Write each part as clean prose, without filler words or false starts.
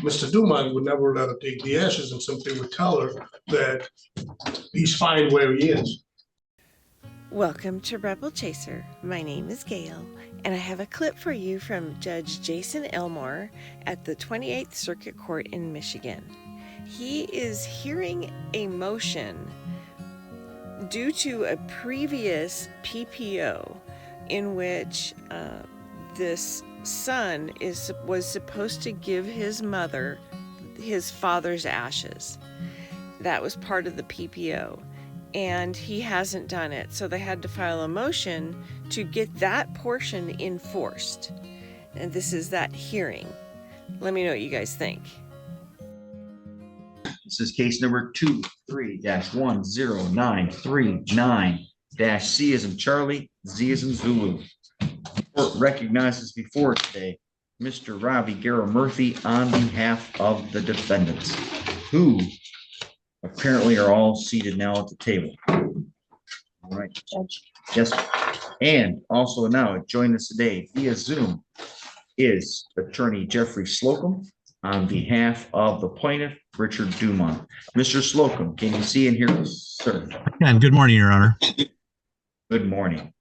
Mr. Dumont would never let her take the ashes and simply would tell her that he's fine where he is. Welcome to Rebel Chaser. My name is Gail, and I have a clip for you from Judge Jason Elmore at the 28th Circuit Court in Michigan. He is hearing a motion due to a previous PPO in which this son was supposed to give his mother his father's ashes. That was part of the PPO. And he hasn't done it. So they had to file a motion to get that portion enforced. And this is that hearing. Let me know what you guys think. This is case number 23-10939-C as in Charlie, Z as in Zulu. The court recognizes before today Mr. Ravi Garamurthy on behalf of the defendants, who apparently are all seated now at the table. All right, Judge. Yes. And also now join us today via Zoom is Attorney Jeffrey Slocum on behalf of the plaintiff, Richard Dumont. Mr. Slocum, can you see and hear us, sir? And good morning, Your Honor. Good morning.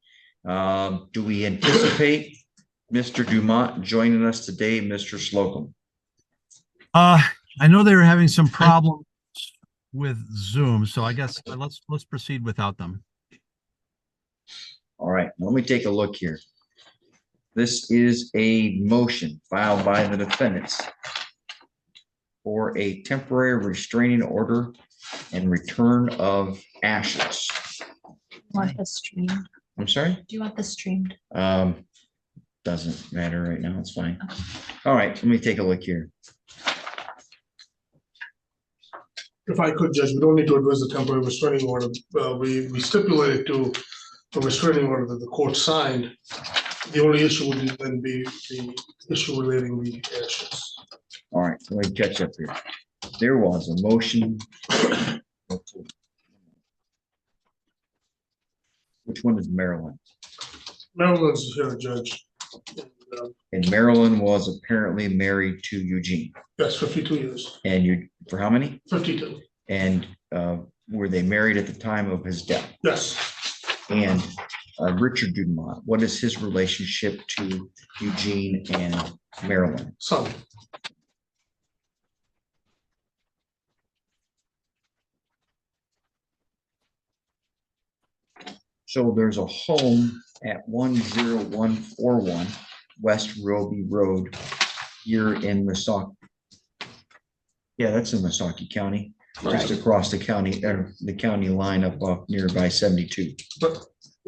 Do we anticipate Mr. Dumont joining us today, Mr. Slocum? I know they were having some problems with Zoom, so I guess let's proceed without them. All right, let me take a look here. This is a motion filed by the defendants for a temporary restraining order and return of ashes. Want this streamed? I'm sorry? Do you want this streamed? Doesn't matter right now, it's fine. All right, let me take a look here. If I could, Judge, we don't need to address the temporary restraining order. We stipulated to a restraining order that the court signed. The only issue would then be the issue relating the ashes. All right, let me catch up here. There was a motion. Which one is Maryland? Maryland's here, Judge. And Maryland was apparently married to Eugene. Yes, 52 years. And you, for how many? 52. And were they married at the time of his death? Yes. And Richard Dumont, what is his relationship to Eugene and Maryland? Son. So there's a home at 10141 West Roby Road here in Missaukee. Yeah, that's in Missaukee County, just across the county line up nearby 72.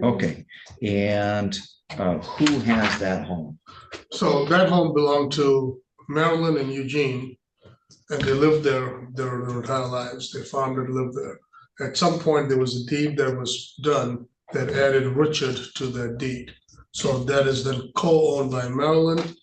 Okay, and who has that home? So that home belonged to Maryland and Eugene, and they lived there their entire lives. They farmed and lived there. At some point, there was a deed that was done that added Richard to that deed. So that is then co-owned by Maryland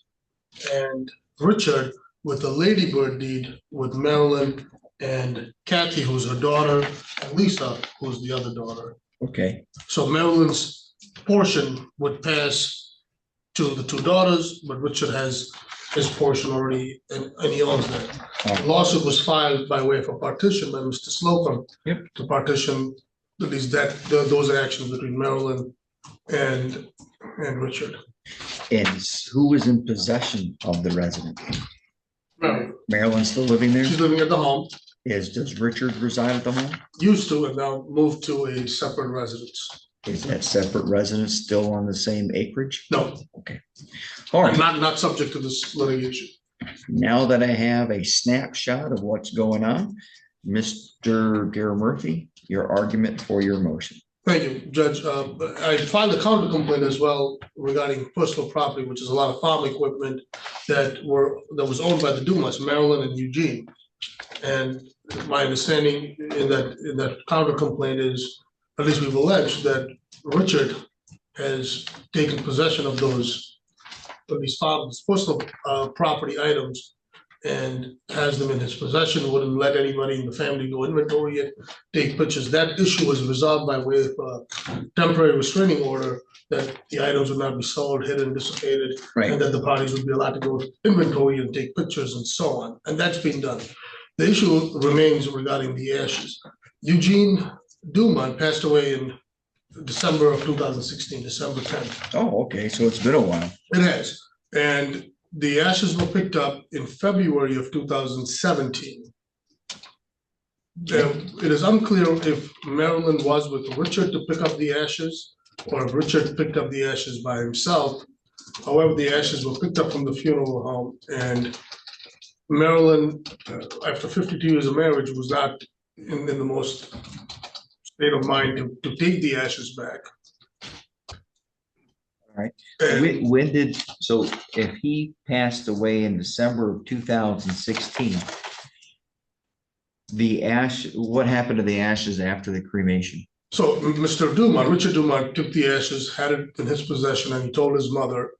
and Richard, with a ladybird deed with Maryland and Kathy, who's her daughter, and Lisa, who's the other daughter. Okay. So Maryland's portion would pass to the two daughters, but Richard has his portion already, and he owns that. The lawsuit was filed by way of a partition by Mr. Slocum. Yep. To partition at least those actions between Maryland and Richard. And who is in possession of the residence? Maryland. Maryland's still living there? She's living at the home. Does Richard reside at the home? Used to, and now moved to a separate residence. Is that separate residence still on the same acreage? No. Okay. All right. Not subject to this litigation. Now that I have a snapshot of what's going on, Mr. Garamurthy, your argument for your motion. Thank you, Judge. I filed a counter complaint as well regarding personal property, which is a lot of farm equipment that was owned by the Dumas, Maryland and Eugene. And my understanding in that counter complaint is, at least we've alleged, that Richard has taken possession of those, of these farms, personal property items and has them in his possession, wouldn't let anybody in the family go inventory it, take pictures. That issue was resolved by way of a temporary restraining order that the items would not be sold, hidden, dissipated, Right. and that the parties would be allowed to go inventory and take pictures and so on. And that's been done. The issue remains regarding the ashes. Eugene Dumont passed away in December of 2016, December 10th. Oh, okay, so it's been a while. It has. And the ashes were picked up in February of 2017. It is unclear if Marilyn was with Richard to pick up the ashes or if Richard picked up the ashes by himself. However, the ashes were picked up from the funeral home, and Marilyn, after 52 years of marriage, was not in the most state of mind to take the ashes back. All right. And When did, so if he passed away in December of 2016, what happened to the ashes after the cremation? so Mr. Dumont, Richard Dumont, took the ashes, had it in his possession, and he told his mother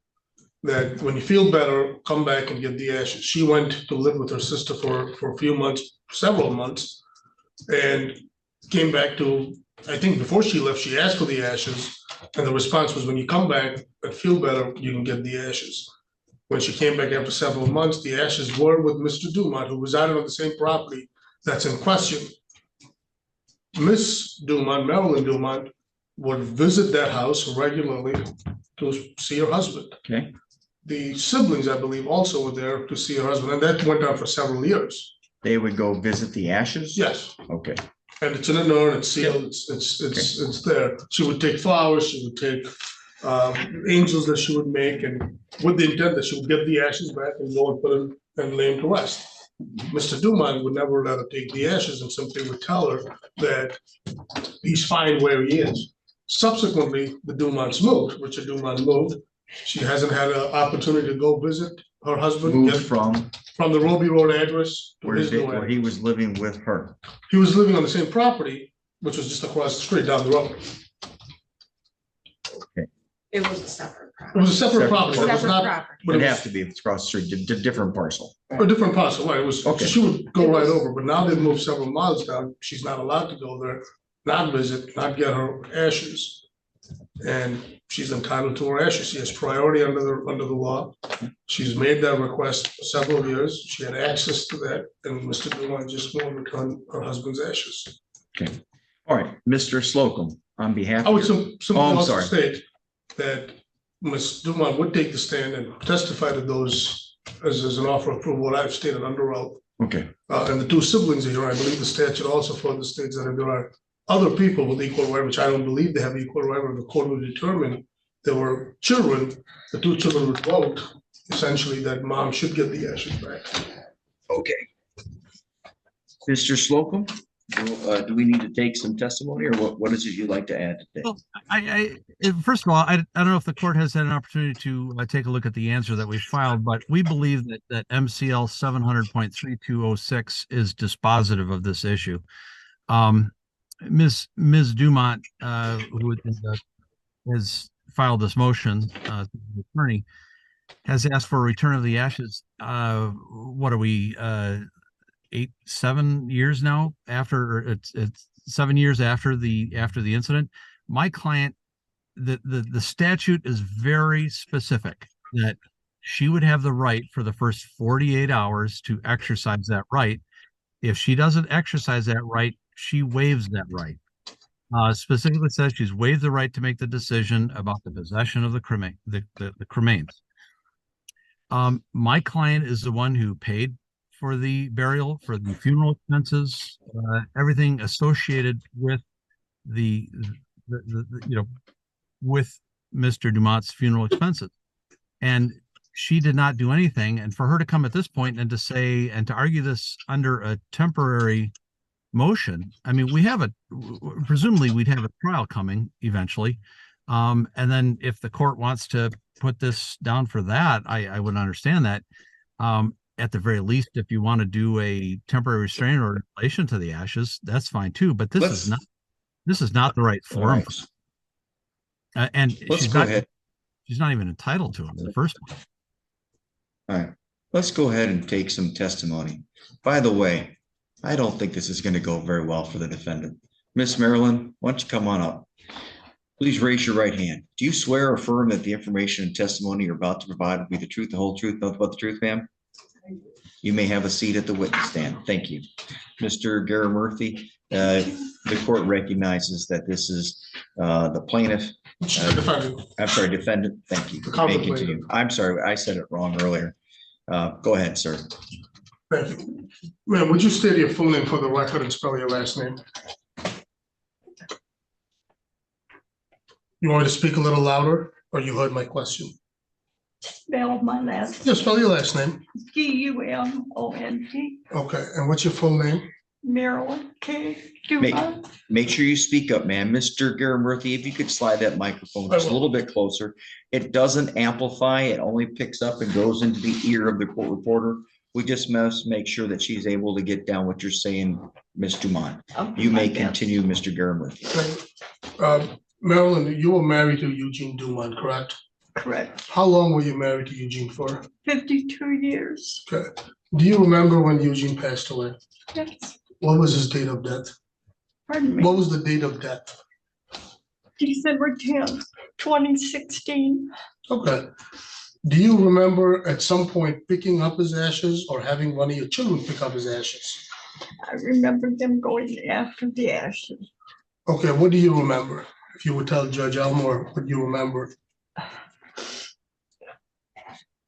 that when you feel better, come back and get the ashes. She went to live with her sister for a few months, several months, and came back to, I think before she left, she asked for the ashes, and the response was, when you come back and feel better, you can get the ashes. When she came back after several months, the ashes were with Mr. Dumont, who resided on the same property that's in question. Miss Dumont, Marilyn Dumont, would visit that house regularly to see her husband. Okay. The siblings, I believe, also were there to see her husband, and that went on for several years. They would go visit the ashes? Yes, Okay, and it's in an urn, it's sealed, it's there. She would take flowers, she would take angels that she would make, and with the intent that she would get the ashes back and go and put them and lay him to rest. Mr. Dumont would never let her take the ashes and simply would tell her that he's fine where he is. Subsequently, the Dumonts moved, Richard Dumont moved. She hasn't had an opportunity to go visit her husband. moved Get from the Roby Road address to his new where address. he was living with her. He was living on the same property, which was just across the street down the road. It was a separate It property. was a separate Separate property. It was Separate not property. but it It'd was have to be, if it's across the street, a different parcel. a different parcel, right? It was, Okay. she would go right over, but now they've moved several miles down. She's not allowed to go there, not visit, not get her ashes. And she's entitled to her ashes. She has priority under the law. She's made that request for several years. She had access to that, and Mr. Dumont just won't return her husband's ashes. Okay. All right, Mr. Slocum, on behalf. I would of simply I'm also sorry. state that Ms. Dumont would take the stand and testify to those as an offer of approval, what I've stated under oath. Okay, And the two siblings are here. I believe the statute also further states that if there are other people with equal right, which I don't believe they have equal right, or the court would determine there were children, the two children would vote essentially that mom should get the ashes back. okay. Mr. Slocum, do we need to take some testimony, or what is it you'd like to add today? Well, first of all, I don't know if the court has had an opportunity to take a look at the answer that we filed, but we believe that MCL 700.3206 is dispositive of this issue. Ms. Dumont, who has filed this motion, the attorney, has asked for a return of the ashes. What are we, 7 years now after? It's 7 years after the incident. My client, the statute is very specific that she would have the right for the first 48 hours to exercise that right. If she doesn't exercise that right, she waives that right. Specifically says she's waived the right to make the decision about the possession of the cremains. My client is the one who paid for the burial, for the funeral expenses, everything associated with with Mr. Dumont's funeral expenses. And she did not do anything. And for her to come at this point and to say, and to argue this under a temporary motion, I mean, presumably we'd have a trial coming eventually. And then if the court wants to put this down for that, I would understand that. At the very least, if you want to do a temporary restraining order in relation to the ashes, that's fine too. But this is not the right forum. And Let's go ahead. she's not even entitled to them in the first place. All right. Let's go ahead and take some testimony. By the way, I don't think this is going to go very well for the defendant. Miss Marilyn, why don't you come on up? Please raise your right hand. Do you swear or affirm that the information and testimony you're about to provide will be the truth, the whole truth, nothing but the truth, ma'am? You may have a seat at the witness stand. Thank you. Mr. Garamurthy, the court recognizes that this is the plaintiff. I'm sorry, defendant. Thank you. You may continue. I'm sorry, I said it wrong earlier. Go ahead, sir. Thank you. Ma'am, would you state your full name for the record and spell your last name? You want me to speak a little louder, or you heard my question? Spell my last. Yeah, spell your last name. G-U-M-O-N-T. Okay, and what's your full name? Marilyn K. Dumont. Make sure you speak up, man. Mr. Garamurthy, if you could slide that microphone just a little bit closer. It doesn't amplify, it only picks up and goes into the ear of the court reporter. We just must make sure that she's able to get down what you're saying, Ms. Dumont. You may continue, Mr. Garamurthy. Marilyn, you were married to Eugene Dumont, correct? Correct. How long were you married to Eugene for? 52 years. Okay. Do you remember when Eugene passed away? Yes. What was his date of death? Pardon me. What was the date of death? December 10th, 2016. Okay. Do you remember at some point picking up his ashes or having one of your children pick up his ashes? I remember them going after the ashes. Okay, what do you remember? If you would tell Judge Elmore what you remember.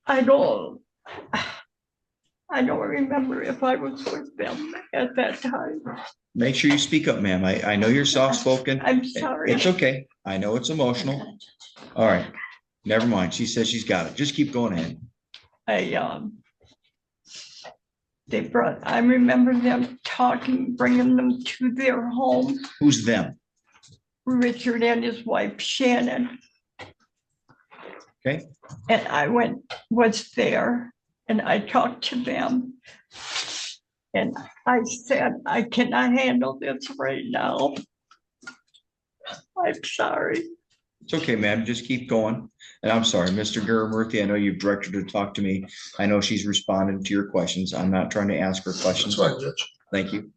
I don't remember if I was with them at that time. Make sure you speak up, ma'am. I know you're soft-spoken. I'm sorry. It's okay. I know it's emotional. All right. Never mind. She says she's got it. Just keep going ahead. I remember them talking, bringing them to their home. Who's them? Richard and his wife Shannon. Okay. And I was there and I talked to them. And I said, I cannot handle this right now. I'm sorry. It's okay, ma'am. Just keep going. And I'm sorry, Mr. Garamurthy, I know you've directed her to talk to me. I know she's responded to your questions. I'm not trying to ask her questions. That's right, Judge. Thank you.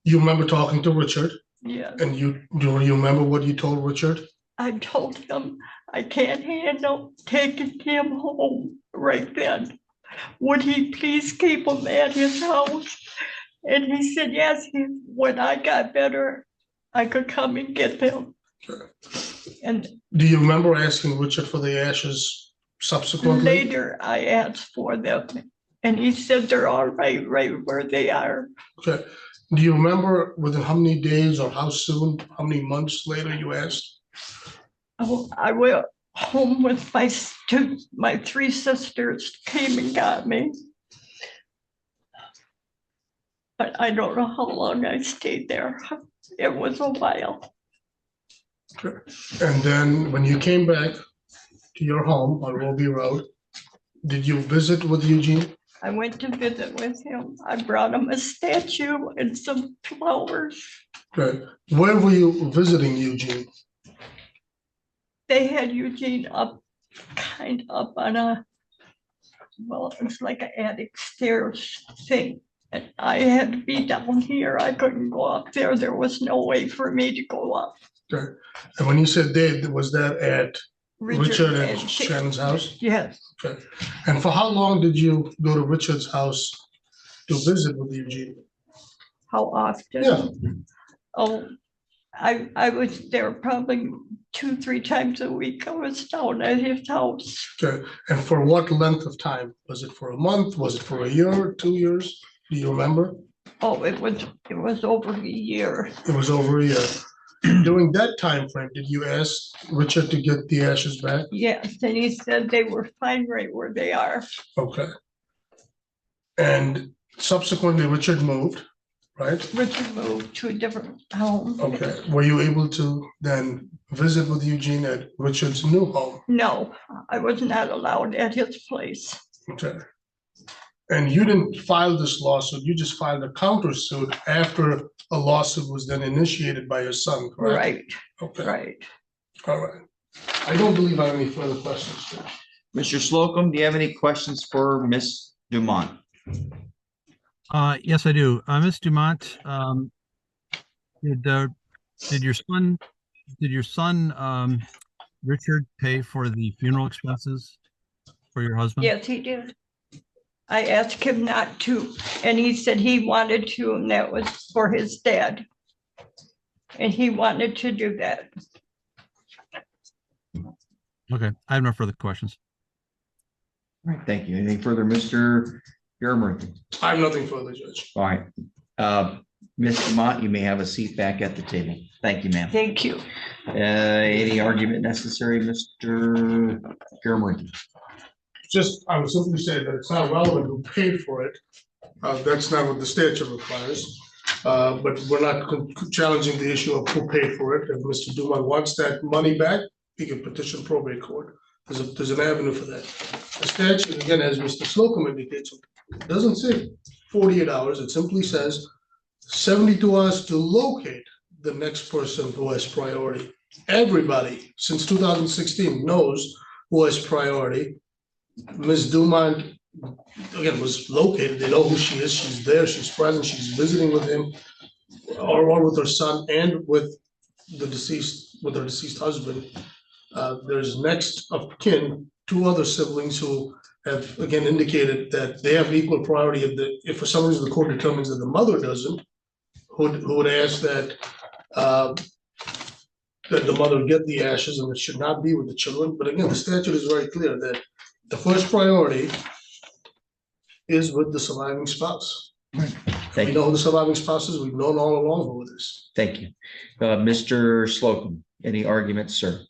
You remember talking to Richard? Yeah. And do you remember what you told Richard? I told him I can't handle taking him home right then. Would he please keep him at his house? And he said, yes, when I got better, I could come and get them. Sure. And do you remember asking Richard for the ashes subsequently? later I asked for them and he said they're all right where they are. Okay. Do you remember within how many days or how soon, how many months later you asked? Oh, I went home with my three sisters came and got me. But I don't know how long I stayed there. It was a while. Okay. And then when you came back to your home on Roby Road, did you visit with Eugene? I went to visit with him. I brought him a statue and some flowers. Okay. Where were you visiting Eugene? They had Eugene up, kind of up on it's like an attic stairs thing. And I had to be down here. I couldn't go up there. There was no way for me to go up. Okay. And when you said they, was that at Richard and Shannon's house? Yes. Okay. And for how long did you go to Richard's house to visit with Eugene? How often? Yeah. Oh, I was there probably 2-3 times a week. I was down at his house. Okay. And for what length of time? Was it for a month? Was it for a year, 2 years? Do you remember? Oh, it was over a year. It was over a year. During that time frame, did you ask Richard to get the ashes back? Yes, and he said they were fine right where they are. Okay. And subsequently, Richard moved, right? Richard moved to a different home. Okay. Were you able to then visit with Eugene at Richard's new home? No, I was not allowed at his place. Okay. And you didn't file this lawsuit, you just filed a countersuit after a lawsuit was then initiated by your son, correct? Right, Okay, right. all right. I don't believe I have any further questions, Judge. Mr. Slocum, do you have any questions for Miss Dumont? Yes, I do. Ms. Dumont, did your son, Richard, pay for the funeral expenses for your husband? Yes, he did. I asked him not to, and he said he wanted to, and that was for his dad. And he wanted to do that. Okay, I have no further questions. All right, thank you. Anything further, Mr. Garamurthy? I have nothing further, Judge. All right. Ms. Dumont, you may have a seat back at the table. Thank you, ma'am. Thank you. Any argument necessary, Mr. Garamurthy? Just, I would simply say that it's not relevant who paid for it. That's not what the statute requires. But we're not challenging the issue of who paid for it. If Mr. Dumont wants that money back, he can petition probate court. There's an avenue for that. The statute, again, as Mr. Slocum indicates, it doesn't say 48 hours. It simply says 72 hours to locate the next person who has priority. Everybody since 2016 knows who has priority. Ms. Dumont, again, was located. They know who she is. She's there. She's present. She's visiting with him, or with her son, and with her deceased husband. There's next of kin, 2 other siblings who have again indicated that they have equal priority. If for some reason the court determines that the mother doesn't, who would ask that that the mother get the ashes, and it should not be with the children. But again, the statute is very clear that the first priority is with the surviving spouse. Thank We you. know who the surviving spouse is. We've known all along who it is. Thank you. Mr. Slocum, any arguments, sir?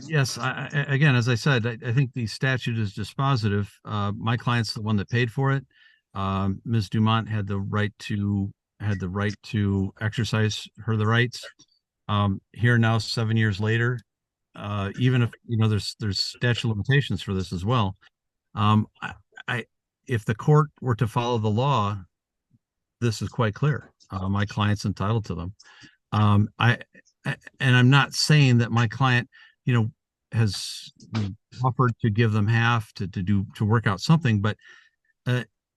Yes, again, as I said, I think the statute is dispositive. My client's the one that paid for it. Ms. Dumont had the right to exercise the rights. Here now, 7 years later, even if there's statute of limitations for this as well. If the court were to follow the law, this is quite clear. My client's entitled to them. And I'm not saying that my client, has offered to give them half to work out something, but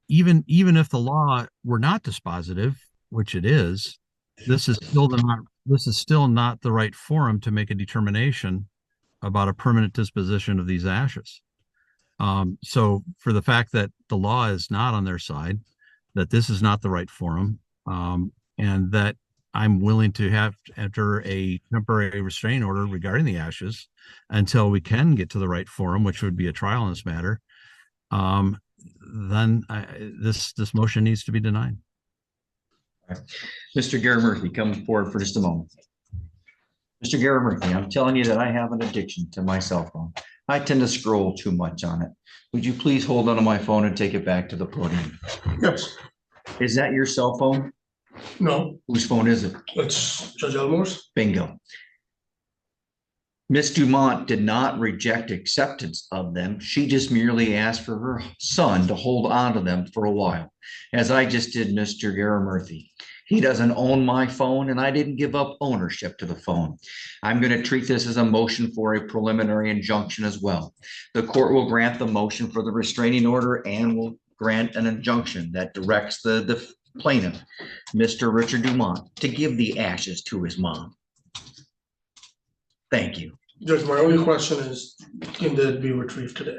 even if the law were not dispositive, which it is, this is still not the right forum to make a determination about a permanent disposition of these ashes. So for the fact that the law is not on their side, that this is not the right forum, and that I'm willing to enter a temporary restraining order regarding the ashes until we can get to the right forum, which would be a trial in this matter, then this motion needs to be denied. Mr. Garamurthy, come forward for just a moment. Mr. Garamurthy, I'm telling you that I have an addiction to my cell phone. I tend to scroll too much on it. Would you please hold onto my phone and take it back to the podium? Yes. Is that your cell phone? No, Whose phone is it? it's Judge Elmore's. Bingo. Miss Dumont did not reject acceptance of them. She just merely asked for her son to hold on to them for a while, as I just did Mr. Garamurthy. He doesn't own my phone, and I didn't give up ownership to the phone. I'm going to treat this as a motion for a preliminary injunction as well. The court will grant the motion for the restraining order and will grant an injunction that directs the plaintiff, Mr. Richard Dumont, to give the ashes to his mom. Thank you. Judge, my only question is, can that be retrieved today?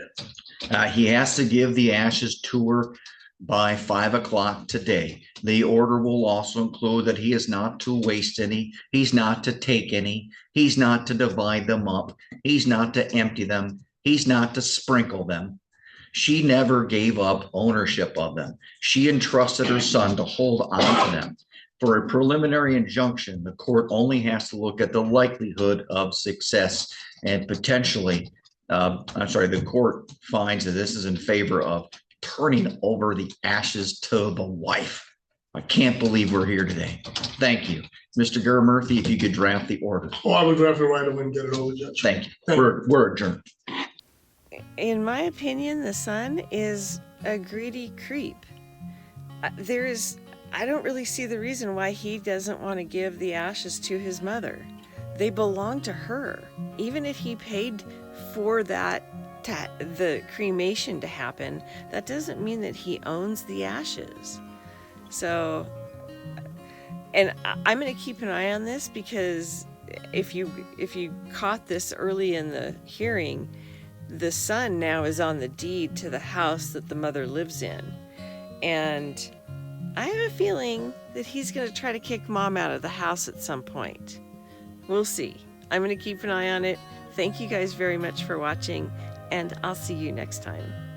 He has to give the ashes to her by 5 o'clock today. The order will also include that he is not to waste any, he's not to take any, he's not to divide them up, he's not to empty them, he's not to sprinkle them. She never gave up ownership of them. She entrusted her son to hold on to them. For a preliminary injunction, the court only has to look at the likelihood of success and potentially, the court finds that this is in favor of turning over the ashes to the wife. I can't believe we're here today. Thank you. Mr. Garamurthy, if you could draft the order. Oh, I would draft it right away and get it over, Judge. Thank you. Thank you. We're adjourned. In my opinion, the son is a greedy creep. I don't really see the reason why he doesn't want to give the ashes to his mother. They belong to her. Even if he paid for that the cremation to happen, that doesn't mean that he owns the ashes. So, and I'm going to keep an eye on this, because if you caught this early in the hearing, the son now is on the deed to the house that the mother lives in. And I have a feeling that he's going to try to kick mom out of the house at some point. We'll see. I'm going to keep an eye on it. Thank you guys very much for watching, and I'll see you next time.